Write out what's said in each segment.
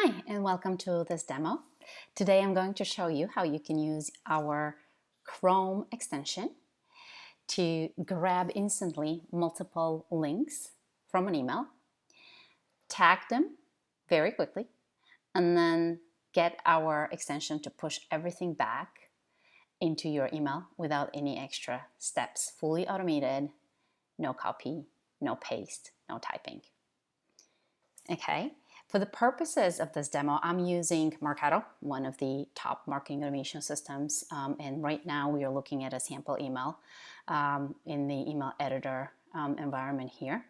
Hi, and welcome to this demo. Today I'm going to show you how you can use our Chrome extension to grab instantly multiple links from an email, tag them very quickly, and then get our extension to push everything back into your email without any extra steps. Fully automated, no copy, no paste, no typing. Okay, for the purposes of this demo, I'm using Marketo, one of the top marketing automation systems, and right now we are looking at a sample email in the email editor environment here.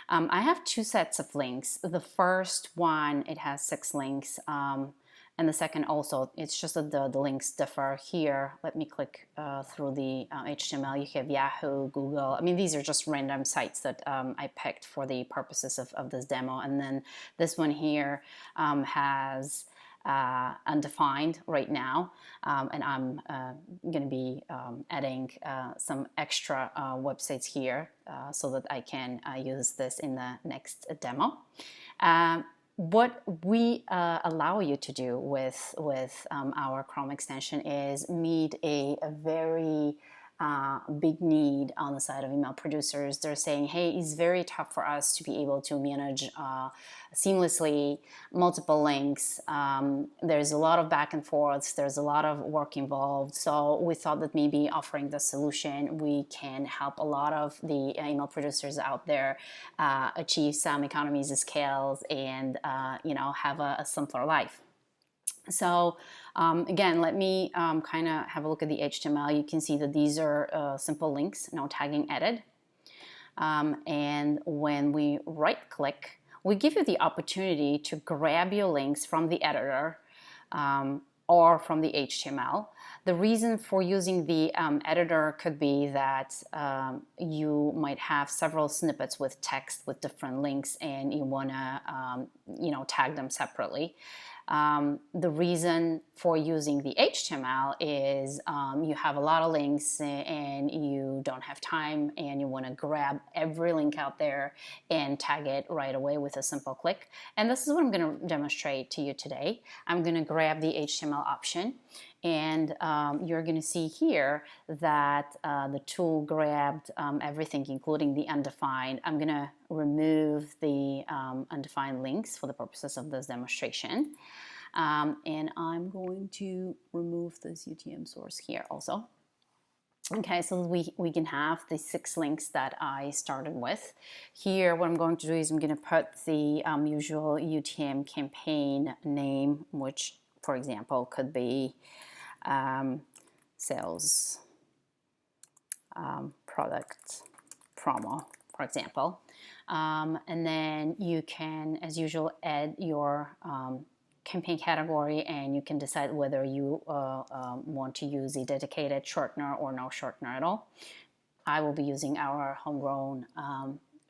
I have two sets of links. The first one, it has 6 links, and the second also, it's just that the links differ here. Let me click through the HTML. You have Yahoo, Google. I mean, these are just random sites that I picked for the purposes of this demo. And then this one here has undefined right now, and I'm going to be adding some extra websites here so that I can use this in the next demo. What we allow you to do with our Chrome extension is meet a very big need on the side of email producers. They're saying, hey, it's very tough for us to be able to manage seamlessly multiple links. There's a lot of back and forths. There's a lot of work involved. So we thought that maybe offering the solution, we can help a lot of the email producers out there achieve some economies of scale and have a simpler life. So again, let me kind of have a look at the HTML. You can see that these are simple links, no tagging added. And when we right click, we give you the opportunity to grab your links from the editor or from the HTML. The reason for using the editor could be that you might have several snippets with text with different links and you want to tag them separately. The reason for using the HTML is you have a lot of links and you don't have time and you want to grab every link out there and tag it right away with a simple click. And this is what I'm going to demonstrate to you today. I'm going to grab the HTML option, and you're going to see here that the tool grabbed everything, including the undefined. I'm going to remove the undefined links for the purposes of this demonstration. And I'm going to remove this UTM source here also. Okay, so we can have the 6 links that I started with. Here, what I'm going to do is I'm going to put the usual UTM campaign name, which, for example, could be sales product promo, for example. And then you can, as usual, add your campaign category, and you can decide whether you want to use a dedicated shortener or no shortener at all. I will be using our homegrown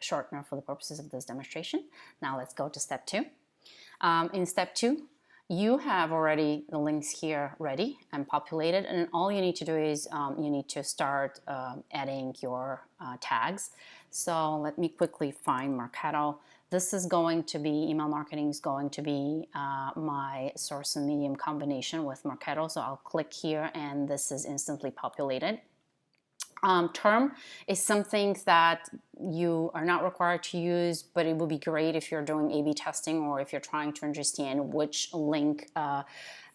shortener for the purposes of this demonstration. Now let's go to step 2. In step 2, you have already the links here ready and populated, and all you need to do is you need to start adding your tags. So let me quickly find Marketo. This is going to be, email marketing is going to be my source and medium combination with Marketo. So I'll click here and this is instantly populated. Term is something that you are not required to use, but it would be great if you're doing A/B testing or if you're trying to understand which link had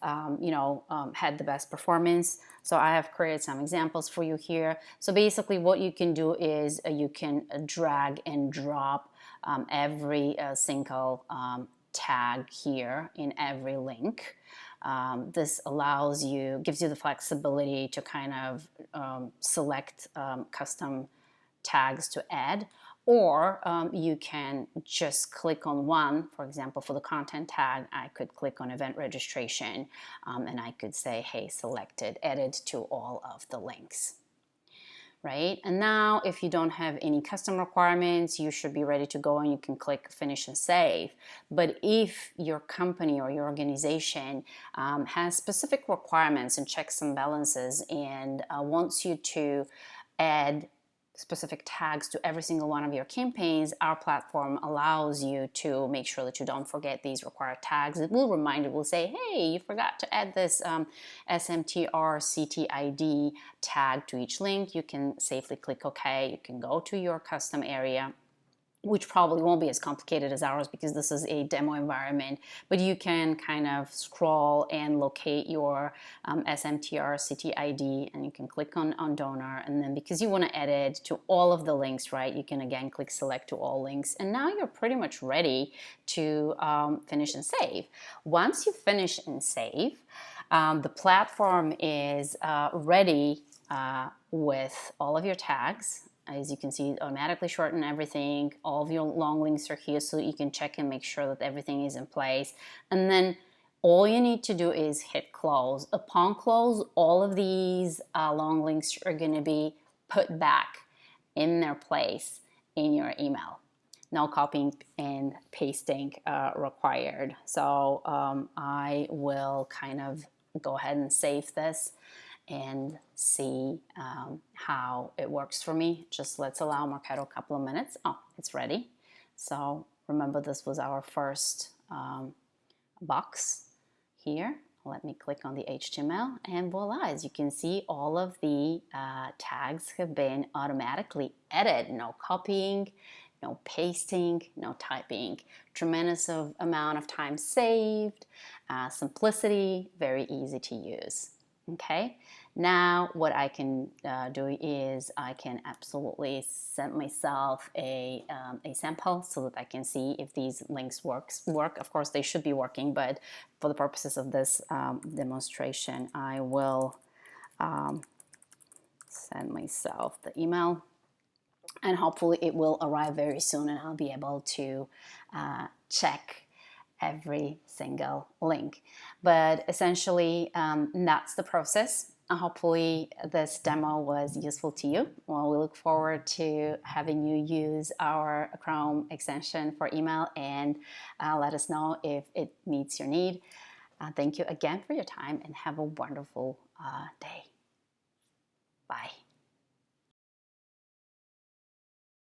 the best performance. So I have created some examples for you here. So basically what you can do is you can drag and drop every single tag here in every link. This allows you, gives you the flexibility to kind of select custom tags to add, or you can just click on one. For example, for the content tag, I could click on event registration and I could say, hey, selected, added to all of the links. Right? And now if you don't have any custom requirements, you should be ready to go and you can click finish and save. But if your company or your organization has specific requirements and checks and balances and wants you to add specific tags to every single one of your campaigns, our platform allows you to make sure that you don't forget these required tags. It will remind you, will say, hey, you forgot to add this SMTR CTID tag to each link. You can safely click OK. You can go to your custom area, which probably won't be as complicated as ours because this is a demo environment, but you can kind of scroll and locate your SMTR CTID, and you can click on donor, and then because you want to edit to all of the links, right, you can again click select to all links, and now you're pretty much ready to finish and save. Once you finish and save, the platform is ready with all of your tags. As you can see, automatically shorten everything. All of your long links are here so you can check and make sure that everything is in place. And then all you need to do is hit close. Upon close, all of these long links are going to be put back in their place in your email. No copying and pasting required. So I will kind of go ahead and save this and see how it works for me. Just let's allow Marketo a couple of minutes. Oh, it's ready. So remember, this was our first box here. Let me click on the HTML, and voila, as you can see, all of the tags have been automatically added. No copying, no pasting, no typing. Tremendous amount of time saved, simplicity, very easy to use. Okay, now what I can do is I can absolutely send myself a sample so that I can see if these links work. Of course, they should be working, but for the purposes of this demonstration, I will send myself the email, and hopefully it will arrive very soon, and I'll be able to check every single link. But essentially, that's the process. Hopefully this demo was useful to you. Well, we look forward to having you use our Chrome extension for email, and let us know if it meets your need. Thank you again for your time, and have a wonderful day. Bye.